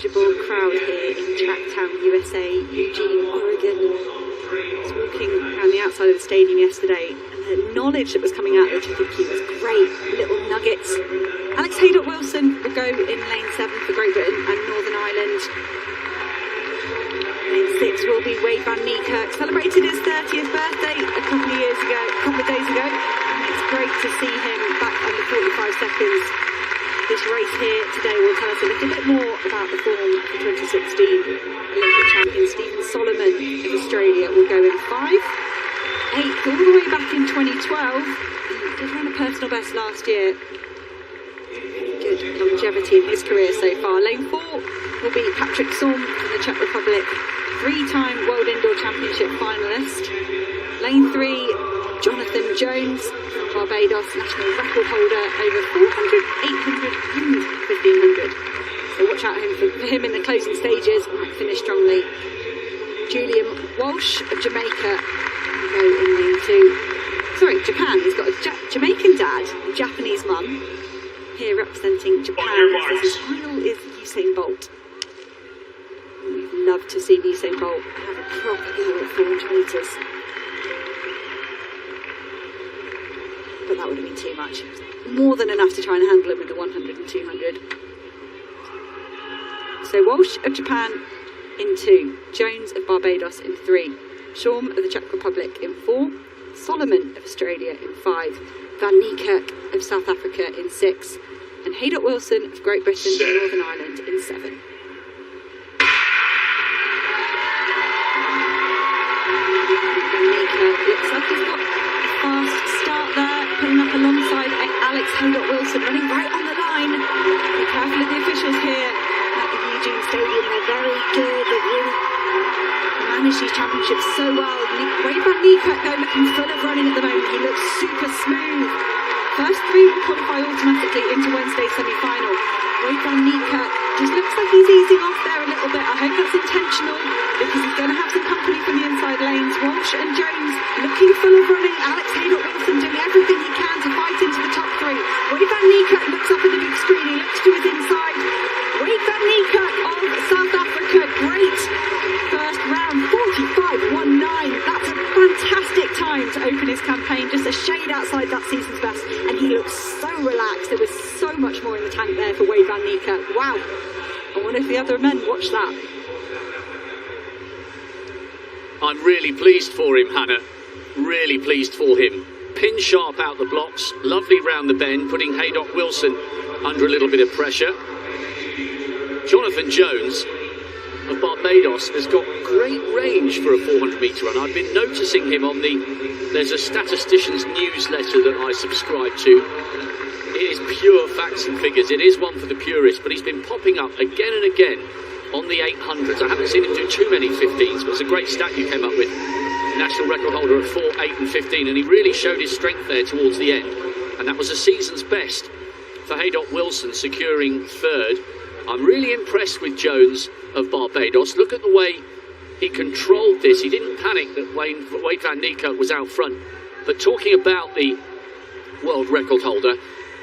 knowledgeable crowd here in Tracktown, USA, Eugene, Oregon. I was walking around the outside of the stadium yesterday, and the knowledge that was coming out of the Suzuki was great. Little nuggets. Alex Haydock-Wilson will go in lane 7 for Great Britain and Northern Ireland. Lane 6 will be Wade van Niekerk. Celebrated his 30th birthday a couple of days ago, and it's great to see him back under 45 seconds. This race here today will tell us a little bit more about the form of the 2016 Olympic champion Stephen Solomon of Australia will go in 5. 8th all the way back in 2012. He did run a personal best last year. Good longevity in his career so far. Lane 4 will be Patrick Sorm from the Czech Republic, 3-time World Indoor Championship finalist. Lane 3, Jonathan Jones from Barbados, national record holder over 400, 800 and 1500. So watch out for him in the closing stages. Might finish strongly. Julian Walsh of Jamaica will go in lane 2. Sorry, Japan. He's got a Jamaican dad and Japanese mum. Here representing Japan. So his idol is Usain Bolt. We'd love to see Usain Bolt have a proper go at 400 metres. But that would have been too much. More than enough to try and handle him with the 100 and 200. So Walsh of Japan in 2, Jones of Barbados in 3, Shorm of the Czech Republic in 4, Solomon of Australia in 5, Van Niekerk of South Africa in 6, and Haydock-Wilson of Great Britain and Northern Ireland in 7. Van Niekerk looks like he's got a fast start there, putting up alongside Alex Haydock-Wilson, running right on the line. Be careful of the officials here at the Eugene Stadium. They're very good. They really manage these championships so well. Wade van Niekerk though looking full of running at the moment. He looks super smooth. First 3 will qualify automatically into Wednesday's semi-final. Wade van Niekerk just looks like he's easing off there a little bit. I hope that's intentional because he's going to have some company from the inside lanes. Walsh and Jones looking full of running. Alex Haydock-Wilson doing everything he can to fight into the top 3. Wade van Niekerk looks up at the big screen. He looks to his inside. Wade van Niekerk of South Africa. Great first round. 45.19. That's a fantastic time to open his campaign. Just a shade outside that season's best. And he looks so relaxed. There was so much more in the tank there for Wade van Niekerk. Wow. I wonder if the other men watch that. I'm really pleased for him, Hannah. Really pleased for him. Pin sharp out the blocks. Lovely round the bend, putting Haydock-Wilson under a little bit of pressure. Jonathan Jones of Barbados has got great range for a 400 metre run. I've been noticing him on there's a statistician's newsletter that I subscribe to. It is pure facts and figures. It is one for the purists, but he's been popping up again and again on the 800s. I haven't seen him do too many 15s, but it's a great stat you came up with. National record holder at 4, 8 and 15, and he really showed his strength there towards the end. And that was a season's best for Haydock-Wilson, securing 3rd. I'm really impressed with Jones of Barbados. Look at the way he controlled this. He didn't panic that Wade van Niekerk was out front. But talking about the world record holder,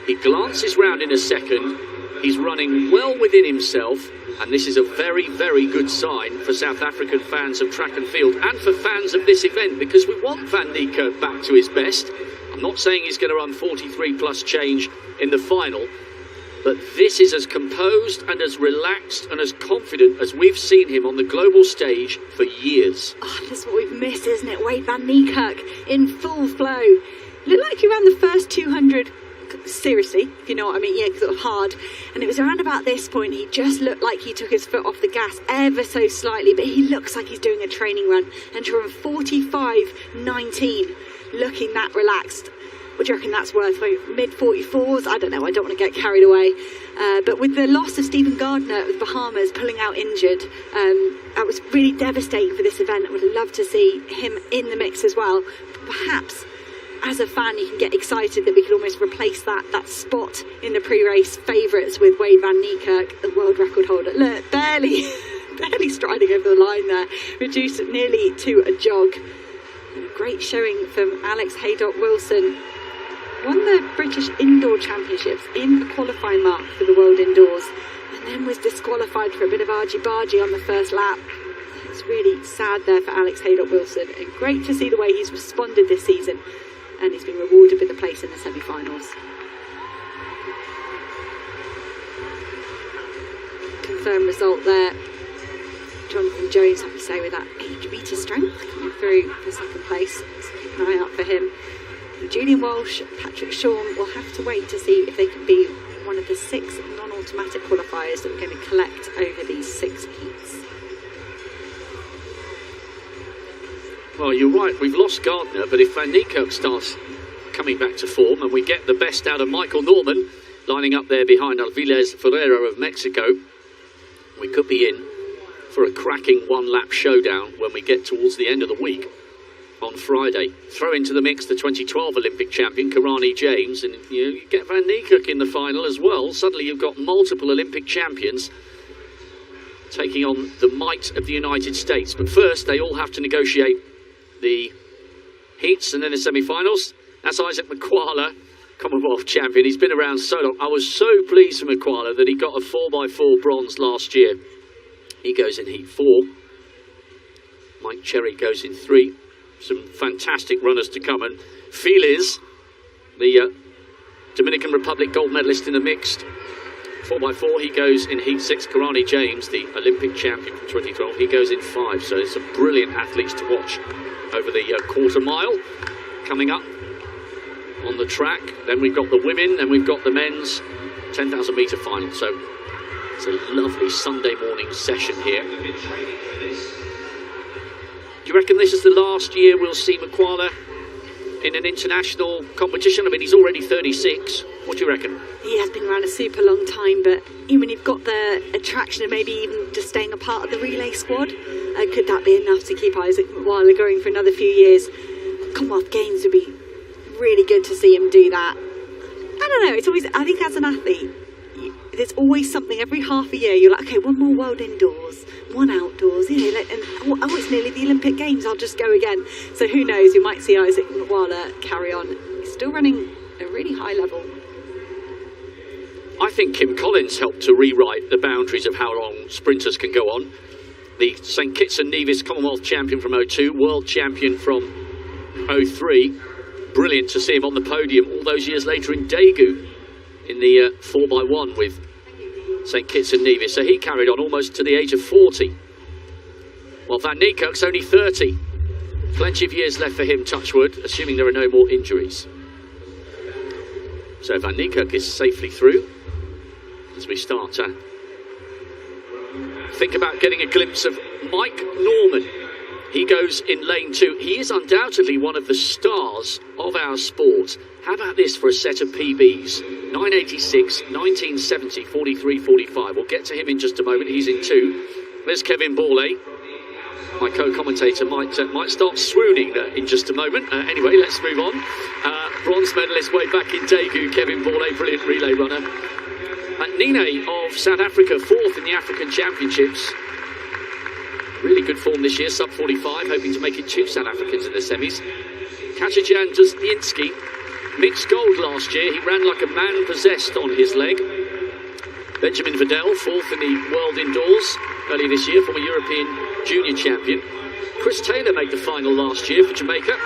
he glances round in a second. He's running well within himself. And this is a very, very good sign for South African fans of track and field and for fans of this event, because we want Van Niekerk back to his best. I'm not saying he's going to run 43 plus change in the final, but this is as composed and as relaxed and as confident as we've seen him on the global stage for years. Oh, that's what we've missed, isn't it? Wade van Niekerk in full flow. Looked like he ran the first 200 seriously, if you know what I mean, sort of hard, and it was around about this point he just looked like he took his foot off the gas ever so slightly, but he looks like he's doing a training run, and to run 45.19 looking that relaxed. What do you reckon that's worth? Mid 44s? I don't know, I don't want to get carried away, but with the loss of Stephen Gardner of the Bahamas pulling out injured, that was really devastating for this event. I would love to see him in the mix as well. Perhaps as a fan you can get excited that we could almost replace that spot in the pre-race favourites with Wade van Niekerk, the world record holder. Look, barely striding over the line there, reduced nearly to a jog. And a great showing from Alex Haydock-Wilson. Won the British Indoor Championships in the qualifying mark for the World Indoors, and then was disqualified for a bit of argy-bargy on the first lap. It's really sad there for Alex Haydock-Wilson, and great to see the way he's responded this season, and he's been rewarded with a place in the semi-finals. Confirmed result there. Jonathan Jones, have to say, with that 8-metre strength coming through for second place. So keep an eye out for him. And Julian Walsh, Patrick Shawn will have to wait to see if they can be one of the 6 non-automatic qualifiers that we're going to collect over these 6 heats. Well, you're right, we've lost Gardner, but if Van Niekerk starts coming back to form and we get the best out of Michael Norman lining up there behind Alviles Ferrero of Mexico, we could be in for a cracking one-lap showdown when we get towards the end of the week on Friday. Throw into the mix the 2012 Olympic champion, Karani James, and you get Van Niekerk in the final as well. Suddenly you've got multiple Olympic champions taking on the might of the United States. But first, they all have to negotiate the heats and then the semi-finals. That's Isaac Makwala, Commonwealth champion. He's been around so long. I was so pleased for Makwala that he got a 4x4 bronze last year. He goes in heat 4. Mike Cherry goes in 3. Some fantastic runners to come. And Feliz, the Dominican Republic gold medalist in the mixed 4x4, he goes in heat 6. Karani James, the Olympic champion from 2012, he goes in 5. So it's some brilliant athletes to watch over the quarter mile coming up on the track. Then we've got the women, then we've got the men's 10,000 metre final. So it's a lovely Sunday morning session here. Do you reckon this is the last year we'll see Makwala in an international competition? I mean, he's already 36. What do you reckon? He has been around a super long time, but even when you've got the attraction of maybe even just staying a part of the relay squad, could that be enough to keep Isaac Makwala going for another few years? Commonwealth Games would be really good to see him do that. I don't know, it's always, I think as an athlete, there's always something every half a year. You're like, okay, one more world indoors, one outdoors, you know, and oh, it's nearly the Olympic Games, I'll just go again. So who knows, we might see Isaac Makwala carry on. He's still running a really high level. I think Kim Collins helped to rewrite the boundaries of how long sprinters can go on. The St Kitts and Nevis Commonwealth champion from 02, world champion from 03. Brilliant to see him on the podium all those years later in Daegu in the 4x1 with St Kitts and Nevis. So he carried on almost to the age of 40. Well, Van Niekerk's only 30. Plenty of years left for him, touchwood, assuming there are no more injuries. So Van Niekerk is safely through as we start to think about getting a glimpse of Mike Norman. He goes in lane 2. He is undoubtedly one of the stars of our sport. How about this for a set of PBs? 986, 1970, 43, 45. We'll get to him in just a moment. He's in 2. There's Kevin Borlée. My co-commentator might start swooning in just a moment. Anyway, let's move on. Bronze medalist way back in Daegu, Kevin Borlée, brilliant relay runner. Nene of South Africa, 4th in the African Championships. Really good form this year, sub 45, hoping to make it 2 South Africans in the semis. Kaczyjan Dusniewski, mixed gold last year. He ran like a man possessed on his leg. Benjamin Vidal, 4th in the World Indoors earlier this year, former European junior champion. Chris Taylor made the final last year for Jamaica,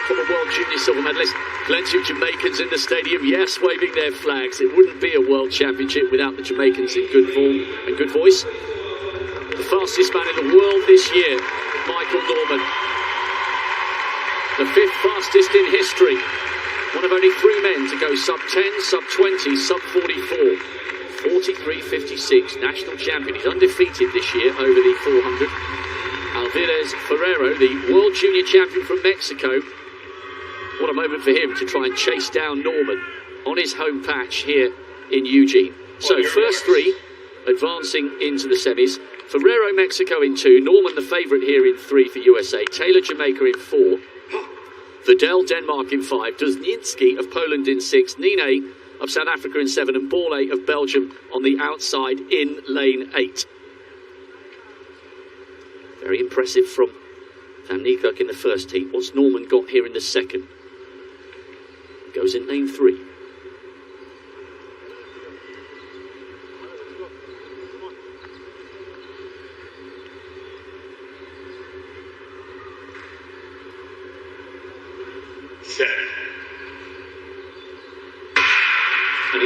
former World Junior silver medalist. Plenty of Jamaicans in the stadium, yes, waving their flags. It wouldn't be a World Championship without the Jamaicans in good form and good voice. The fastest man in the world this year, Michael Norman. The 5th fastest in history. One of only 3 men to go sub 10, sub 20, sub 44. 43.56, national champion. He's undefeated this year over the 400. Alviles Ferrero, the world junior champion from Mexico. What a moment for him to try and chase down Norman on his home patch here in Eugene. So first 3 advancing into the semis. Ferrero, Mexico in 2. Norman, the favourite here in 3 for USA. Taylor, Jamaica in 4. Vidal, Denmark in 5. Dusniewski of Poland in 6. Nene of South Africa in 7. And Borlée of Belgium on the outside in lane 8. Very impressive from Van Niekerk in the first heat. What's Norman got here in the second? Goes in lane 3.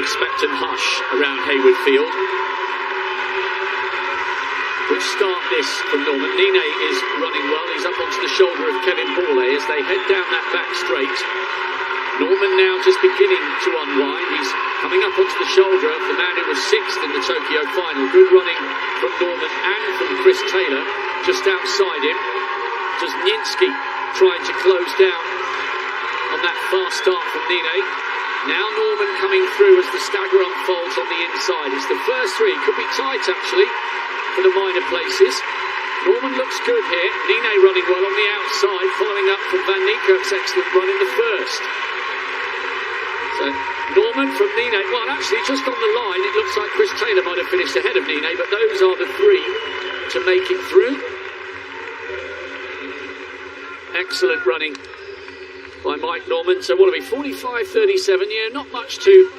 expectant hush around Hayward Field. Good start this from Norman. Nine is running well. He's up onto the shoulder of Kevin Borlée as they head down that back straight. Norman now just beginning to unwind. He's coming up onto the shoulder of the man who was 6th in the Tokyo final. Good running from Norman and from Chris Taylor just outside him. Jesniewski trying to close down on that fast start from Nine. Now Norman coming through as the stagger unfolds on the inside. It's the first three. Could be tight actually for the minor places. Norman looks good here. Nine running well on the outside, following up from Van Niekerk's excellent run in the first. So Norman from Nine, well actually just on the line it looks like Chris Taylor might have finished ahead of Nine, but those are the three to make it through. Excellent running by Mike Norman. So what are we, 45-37, yeah, not much to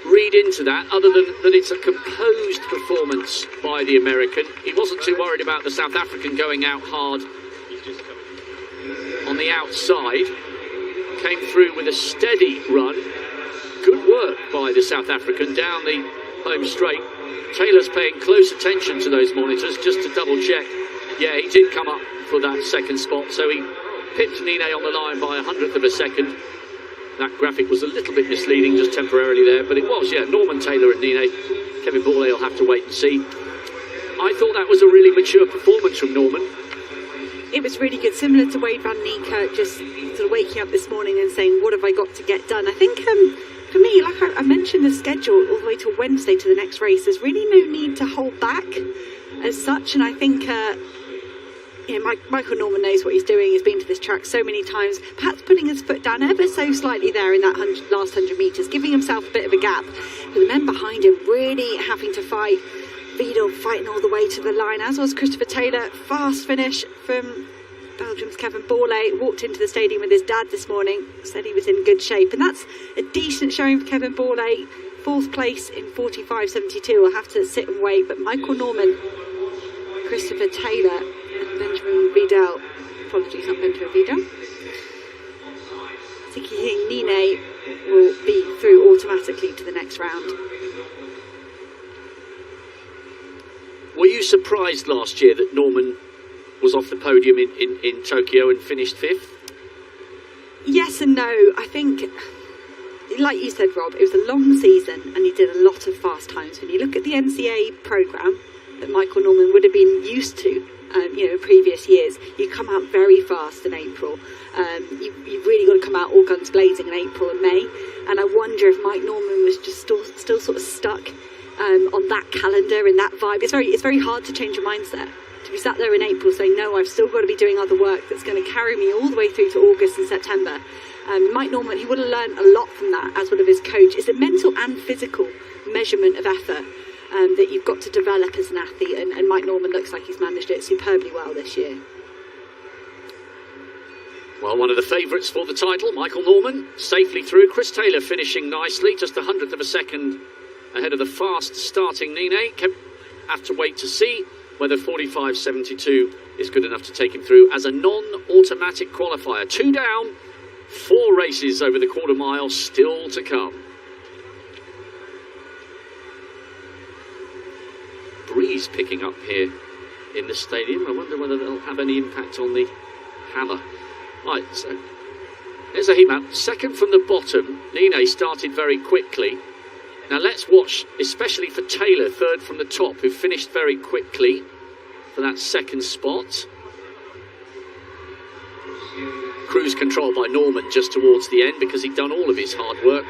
read into that other than that it's a composed performance by the American. He wasn't too worried about the South African going out hard on the outside. Came through with a steady run. Good work by the South African down the home straight. Taylor's paying close attention to those monitors just to double check. Yeah, he did come up for that second spot, so he pipped Nine on the line by 100th of a second. That graphic was a little bit misleading just temporarily there, but it was, yeah, Norman Taylor and Nine. Kevin Borlée will have to wait and see. I thought that was a really mature performance from Norman. It was really good, similar to Wade Van Niekerk, just sort of waking up this morning and saying, what have I got to get done? I think for me, like I mentioned the schedule all the way till Wednesday to the next race, there's really no need to hold back as such. And I think Michael Norman knows what he's doing. He's been to this track so many times, perhaps putting his foot down ever so slightly there in that last 100 metres, giving himself a bit of a gap. But the men behind him really having to fight. Vidal fighting all the way to the line, as was Christopher Taylor. Fast finish from Belgium's Kevin Borlée. Walked into the stadium with his dad this morning, said he was in good shape, and that's a decent showing for Kevin Borlée. 4th place in 45.72. We'll have to sit and wait, but Michael Norman, Christopher Taylor and Benjamin Vidal, apologies, not Benjamin Vidal, Tiki Nine will be through automatically to the next round. Were you surprised last year that Norman was off the podium in Tokyo and finished 5th? Yes and no. I think, like you said, Rob, it was a long season and he did a lot of fast times. When you look at the NCAA programme that Michael Norman would have been used to, previous years, you come out very fast in April. You've really got to come out all guns blazing in April and May. And I wonder if Mike Norman was just still sort of stuck on that calendar and that vibe. It's very hard to change your mindset. To be sat there in April saying, no, I've still got to be doing other work that's going to carry me all the way through to August and September. Mike Norman, he would have learned a lot from that, as would have his coach. It's a mental and physical measurement of effort that you've got to develop as an athlete, and Mike Norman looks like he's managed it superbly well this year. Well, one of the favourites for the title, Michael Norman, safely through. Chris Taylor finishing nicely, just 100th of a second ahead of the fast starting Nine. Have to wait to see whether 45.72 is good enough to take him through as a non-automatic qualifier. 2 down, 4 races over the quarter mile still to come. Breeze picking up here in the stadium. I wonder whether they'll have any impact on the hammer. Right, so there's a heat map. Second from the bottom, Nine started very quickly. Now let's watch, especially for Taylor, third from the top, who finished very quickly for that second spot. Cruise control by Norman just towards the end because he'd done all of his hard work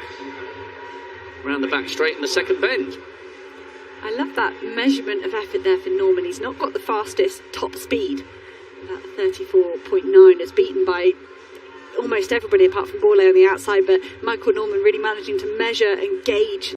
around the back straight in the second bend. I love that measurement of effort there for Norman. He's not got the fastest top speed. That 34.9 is beaten by almost everybody apart from Borlée on the outside, but Michael Norman really managing to measure and gauge